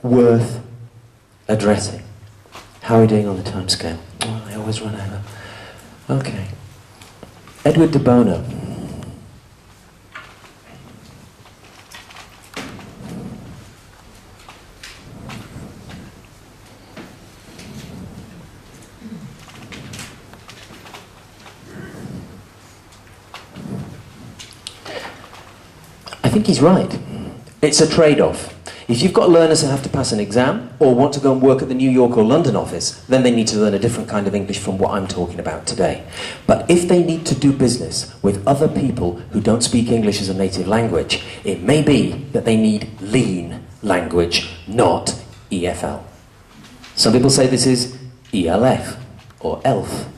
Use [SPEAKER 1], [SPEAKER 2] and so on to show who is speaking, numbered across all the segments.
[SPEAKER 1] worth addressing. How are we doing on the time scale? Oh, I always run over. Okay. Edward de Bono. I think he's right. It's a trade-off. If you've got learners who have to pass an exam or want to go and work at the New York or London office, then they need to learn a different kind of English from what I'm talking about today. But if they need to do business with other people who don't speak English as a native language, it may be that they need lean language, not EFL. Some people say this is ELF or ELF.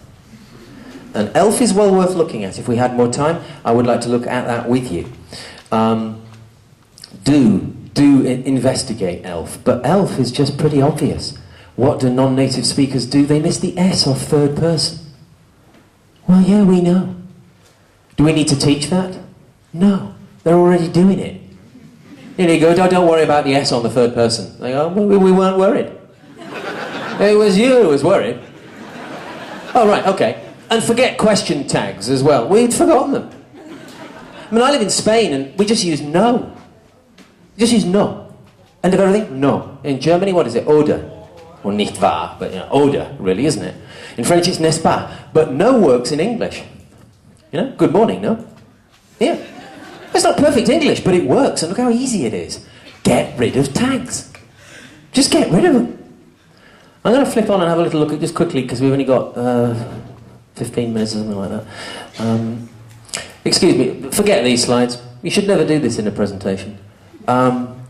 [SPEAKER 1] And ELF is well worth looking at. If we had more time, I would like to look at that with you. Do investigate ELF, but ELF is just pretty obvious. What do non-native speakers do? They miss the S off third person. Well, yeah, we know. Do we need to teach that? No, they're already doing it. You know, you go, don't worry about the S on the third person. They go, well, we weren't worried. It was you who was worried. Oh, right, okay. And forget question tags as well. We'd forgotten them. I mean, I live in Spain and we just use no. Just use no. End of everything? No. In Germany, what is it? Oder. Or nicht wahr, but you know, oder, really, isn't it? In French, it's n'est pas. But no works in English. You know, good morning, no? Yeah. It's not perfect English, but it works, and look how easy it is. Get rid of tags. Just get rid of them. I'm going to flip on and have a little look at just quickly, because we've only got 15 minutes or something like that. Excuse me, forget these slides. You should never do this in a presentation.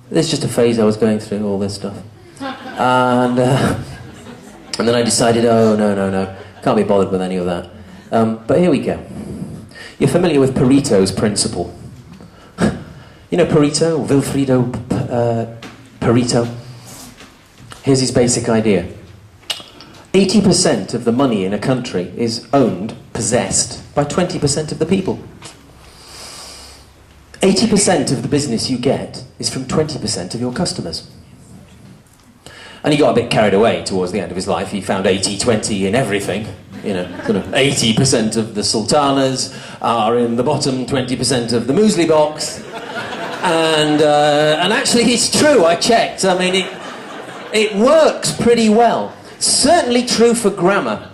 [SPEAKER 1] This is just a phase I was going through, all this stuff. And then I decided, oh, no, can't be bothered with any of that. But here we go. You're familiar with Pareto's principle. You know Pareto, Vilfredo Pareto? Here's his basic idea. 80% of the money in a country is owned, possessed, by 20% of the people. 80% of the business you get is from 20% of your customers. And he got a bit carried away towards the end of his life. He found 80-20 in everything. You know, sort of 80% of the sultanas are in the bottom 20% of the muesli box. And actually it's true, I checked. I mean, it works pretty well. Certainly true for grammar.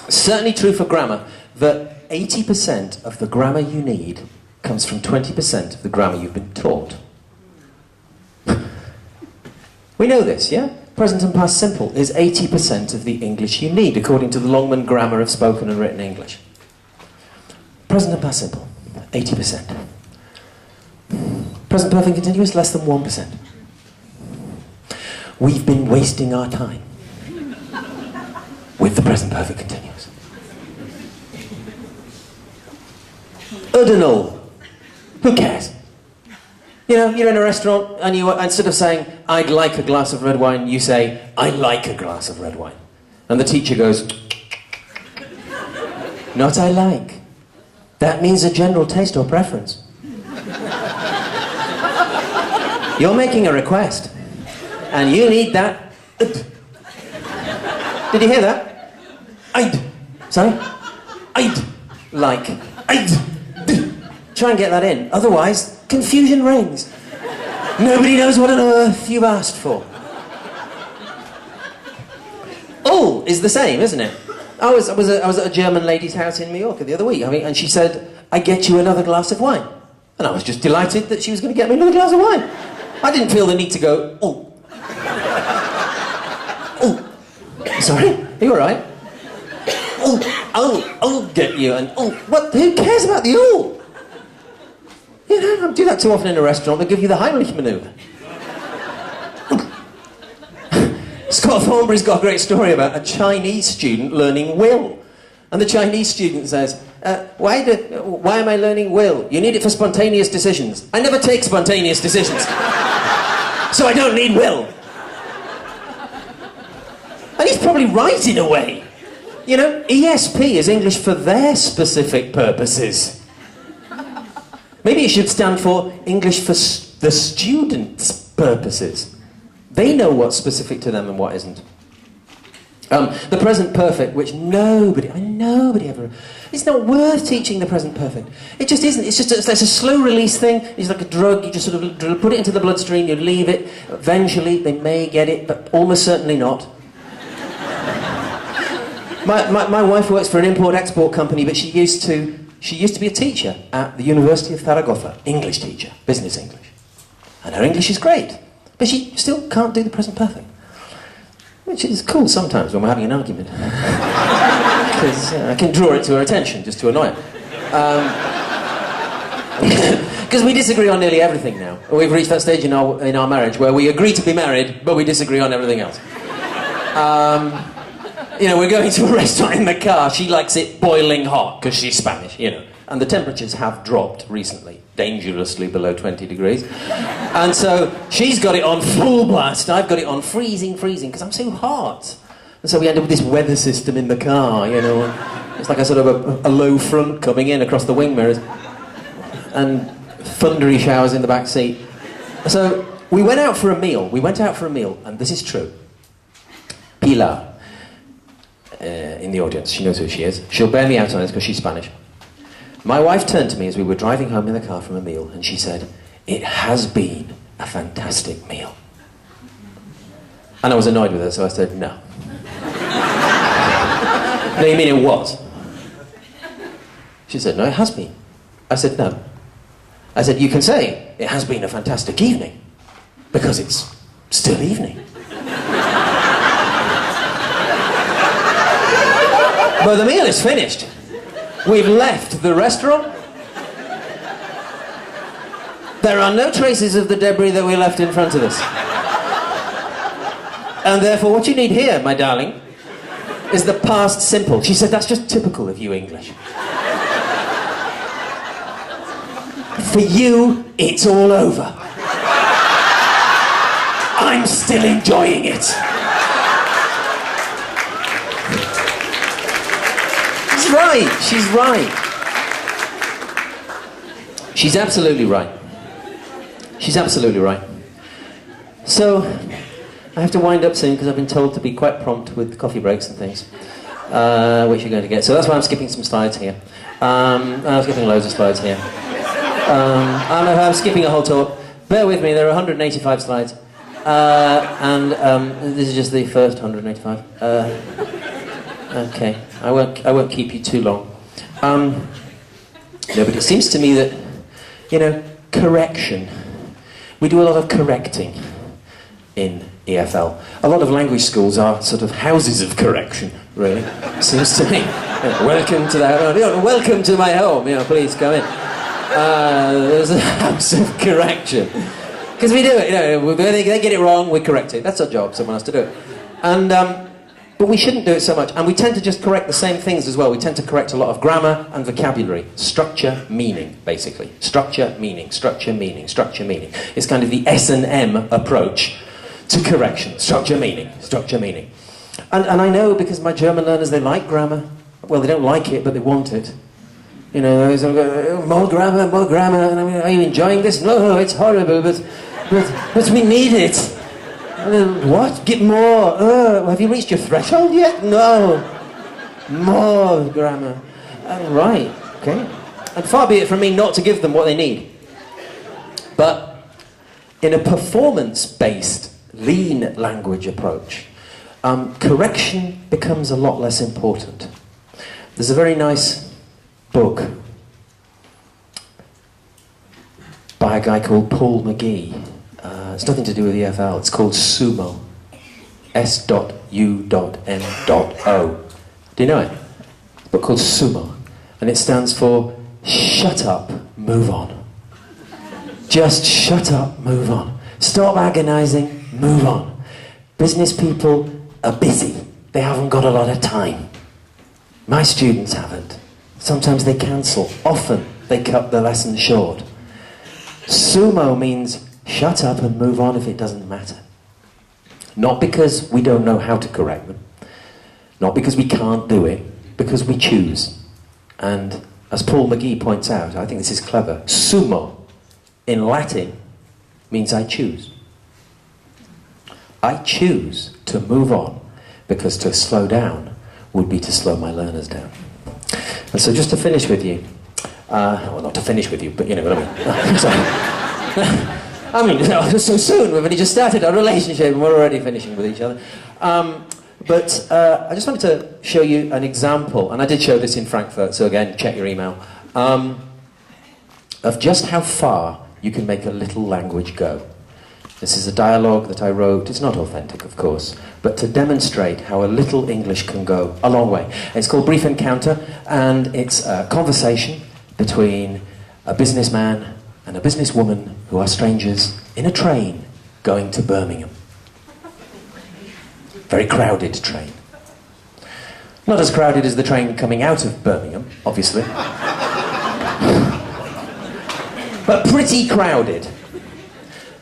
[SPEAKER 1] Certainly true for grammar, that 80% of the grammar you need comes from 20% of the grammar you've been taught. We know this, yeah? Present and past simple is 80% of the English you need, according to the Longman Grammar of Spoken and Written English. Present and past simple, 80%. Present perfect continuous, less than 1%. We've been wasting our time with the present perfect continuous. Ordinal. Who cares? You know, you're in a restaurant and you, instead of saying, I'd like a glass of red wine, you say, I like a glass of red wine. And the teacher goes, not I like. That means a general taste or preference. You're making a request. And you need that. Did you hear that? I'd. Sorry? I'd like. I'd. Try and get that in. Otherwise, confusion reigns. Nobody knows what on earth you've asked for. All is the same, isn't it? I was at a German lady's house in Mallorca the other week, and she said, I get you another glass of wine. And I was just delighted that she was going to get me another glass of wine. I didn't feel the need to go, oh. Oh. Sorry? Are you all right? Oh, I'll get you an oh. What? Who cares about the oh? You know, I don't do that too often in a restaurant. They give you the Heimlich manoeuvre. Scott Thornbury's got a great story about a Chinese student learning will. And the Chinese student says, why am I learning will? You need it for spontaneous decisions. I never take spontaneous decisions. So I don't need will. And he's probably right in a way. You know, ESP is English for their specific purposes. Maybe it should stand for English for the students' purposes. They know what's specific to them and what isn't. The present perfect, which nobody ever... It's not worth teaching the present perfect. It just isn't. It's a slow release thing. It's like a drug. You just sort of put it into the bloodstream, you leave it. Eventually, they may get it, but almost certainly not. My wife works for an import-export company, but she used to be a teacher at the University of Zaragoza. English teacher, business English. And her English is great, but she still can't do the present perfect. Which is cool sometimes when we're having an argument. Because I can draw it to her attention just to annoy her. Because we disagree on nearly everything now. We've reached that stage in our marriage where we agree to be married, but we disagree on everything else. You know, we're going to a restaurant in the car. She likes it boiling hot because she's Spanish, you know. And the temperatures have dropped recently, dangerously below 20 degrees. And so she's got it on full blast. I've got it on freezing, because I'm so hot. And so we end up with this weather system in the car, you know. It's like a sort of a low front coming in across the wing mirrors. And thundery showers in the back seat. So we went out for a meal, and this is true. Pilar, in the audience, she knows who she is. She'll bear me out on this because she's Spanish. My wife turned to me as we were driving home in the car from a meal, and she said, "It has been a fantastic meal." And I was annoyed with her, so I said, "No." "No, you mean it was?" She said, "No, it has been." I said, "No." I said, "You can say it has been a fantastic evening, because it's still evening." But the meal is finished. We've left the restaurant. There are no traces of the debris that we left in front of us. And therefore, what you need here, my darling, is the past simple. She said, "That's just typical of you English. For you, it's all over. I'm still enjoying it." She's right. She's absolutely right. She's absolutely right. So, I have to wind up soon because I've been told to be quite prompt with coffee breaks and things, which you're going to get. So that's why I'm skipping some slides here. I'm skipping loads of slides here. I'm skipping a whole talk. Bear with me, there are 185 slides. And this is just the first 185. Okay, I won't keep you too long. No, but it seems to me that, you know, correction. We do a lot of correcting in EFL. A lot of language schools are sort of houses of correction, really. Seems to me. Welcome to welcome to my home. You know, please come in. There's a house of correction because we do it. You know, they get it wrong, we correct it. That's our job. Someone has to do it. And but we shouldn't do it so much, and we tend to just correct the same things as well. We tend to correct a lot of grammar and vocabulary. Structure, meaning, basically. Structure, meaning, structure, meaning, structure, meaning. It's kind of the S&M approach to correction. Structure, meaning, structure, meaning. And I know because my German learners, they like grammar. Well, they don't like it, but they want it. You know, they sort of go, more grammar, and I mean, are you enjoying this? No, it's horrible, but we need it. What? Get more. Have you reached your threshold yet? No. More grammar. Right, okay. And far be it from me not to give them what they need. But in a performance-based, lean language approach, correction becomes a lot less important. There's a very nice book by a guy called Paul McGee. It's nothing to do with EFL. It's called Sumo. S.U.M.O. Do you know it? It's a book called Sumo. And it stands for shut up, move on. Just shut up, move on. Stop agonizing, move on. Business people are busy. They haven't got a lot of time. My students haven't. Sometimes they cancel. Often they cut the lesson short. Sumo means shut up and move on if it doesn't matter. Not because we don't know how to correct them. Not because we can't do it. Because we choose. And as Paul McGee points out, I think this is clever, sumo in Latin means I choose. I choose to move on because to slow down would be to slow my learners down. And so just to finish with you, well, not to finish with you, but you know what I mean. Sorry. I mean, so soon, we've only just started our relationship and we're already finishing with each other. But I just wanted to show you an example, and I did show this in Frankfurt, so again, check your email, of just how far you can make a little language go. This is a dialogue that I wrote. It's not authentic, of course, but to demonstrate how a little English can go a long way. It's called Brief Encounter, and it's a conversation between a businessman and a businesswoman who are strangers in a train going to Birmingham. Very crowded train. Not as crowded as the train coming out of Birmingham, obviously. But pretty crowded.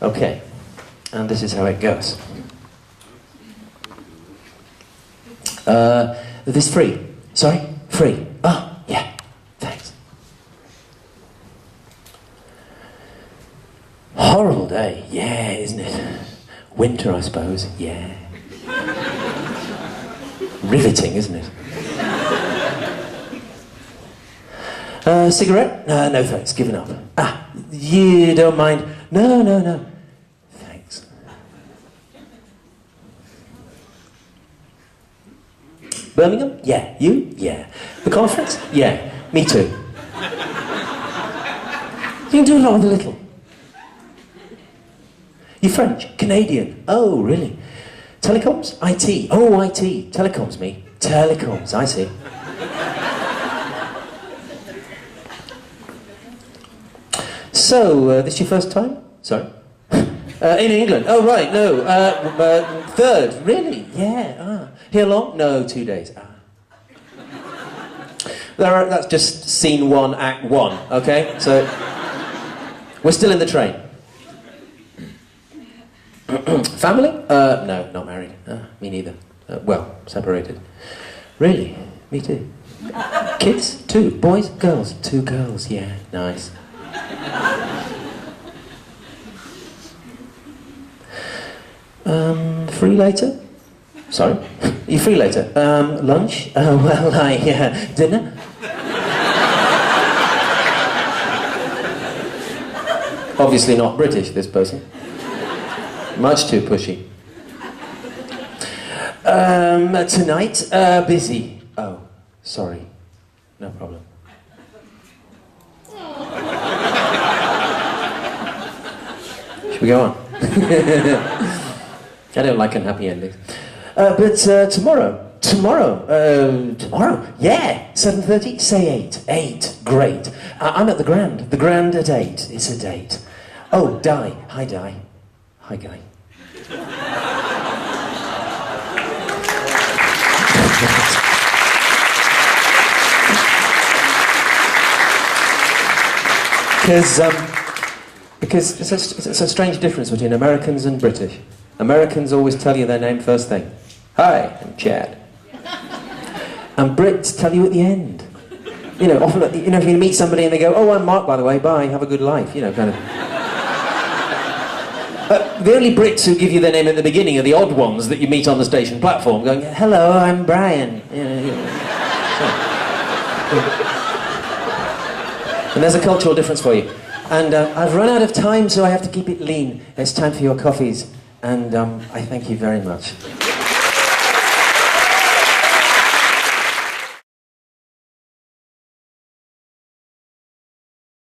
[SPEAKER 1] Okay, and this is how it goes. This free. Sorry? Free. Oh, yeah. Thanks. Horrible day. Yeah, isn't it? Winter, I suppose. Yeah. Riveting, isn't it? Cigarette? No thanks, given up. Ah, you don't mind? No. Thanks. Birmingham? Yeah. You? Yeah. The conference? Yeah. Me too. You can do a lot with a little. You French? Canadian? Oh, really? Telecoms? IT? Oh, IT. Telecoms, me. Telecoms, I see. So, this your first time? Sorry? In England? Oh, right, no. Third? Really? Yeah. Here long? No, 2 days. That's just scene 1, act 1, okay? So, we're still in the train. Family? No, not married. Me neither. Well, separated. Really? Me too. Kids? 2. Boys? Girls? 2 girls. Yeah, nice. Free later? Sorry? You free later? Lunch? Dinner? Obviously not British, this person. Much too pushy. Tonight, busy. Oh, sorry. No problem. Should we go on? I don't like unhappy endings. But tomorrow, yeah, 7:30, say 8. 8, great. I'm at the Grand at 8, it's a date. Oh, Di, hi Di. Hi Guy. Because it's a strange difference between Americans and British. Americans always tell you their name first thing. Hi, I'm Chad. And Brits tell you at the end. You know, often, you know, if you meet somebody and they go, oh, I'm Mark, by the way, bye, have a good life, you know, kind of. The only Brits who give you their name at the beginning are the odd ones that you meet on the station platform, going, hello, I'm Brian. And there's a cultural difference for you. And I've run out of time, so I have to keep it lean. It's time for your coffees, and I thank you very much.